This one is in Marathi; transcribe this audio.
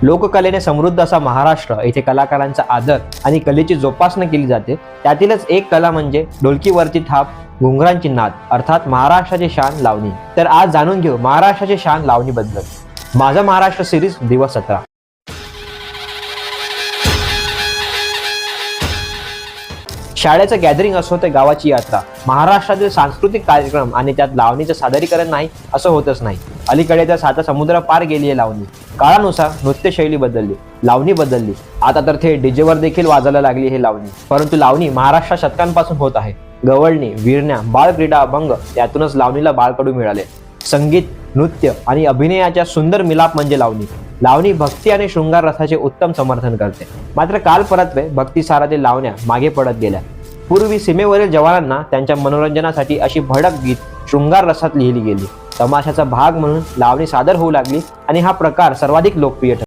लोककलेने समृद्ध असा महाराष्ट्र, येथे कलाकारांचा आदर आणि कलेची जोपासना केली जाते। त्यातीलच एक कला म्हणजे ढोलकीवरची थाप, घुंगरांची नाद, अर्थात महाराष्ट्राची शान लावणी। तर आज जाणून घेऊ महाराष्ट्राची शान लावणी बद्दल। माझा महाराष्ट्र सिरीज दिवस 17। शाळेचं गॅदरिंग असो ते गावाची यात्रा, महाराष्ट्रातील सांस्कृतिक कार्यक्रम आणि त्यात लावणीचं सादरीकरण नाही असं होतच नाही। अलीकडे तर 7 समुद्र पार गेली आहे लावणी। काळानुसार नृत्यशैली बदलली, लावणी बदलली, आता तर ते डीजेवर देखील वाजायला लागली हे लावणी। परंतु लावणी महाराष्ट्रात शतकांपासून होत आहे। गवळणी, वीरण्या, बाळक्रीडा, अभंग यातूनच लावणीला बाळकडू मिळाले। संगीत, नृत्य आणि अभिनयाच्या सुंदर मिलाप म्हणजे लावणी। लावणी भक्ती आणि शृंगार रसाचे उत्तम समर्थन करते। मात्र काल परत्वे भक्तिसारातील लावण्या मागे पडत गेल्या। पूर्वी सीमेवरील जवानांना त्यांच्या मनोरंजनासाठी अशी भडक गीत शृंगार रसात लिहिली गेली। तमाशाचा भाग म्हणून लावणी सादर होऊ लागली आणि हा प्रकार सर्वाधिक लोकप्रिय ठरला।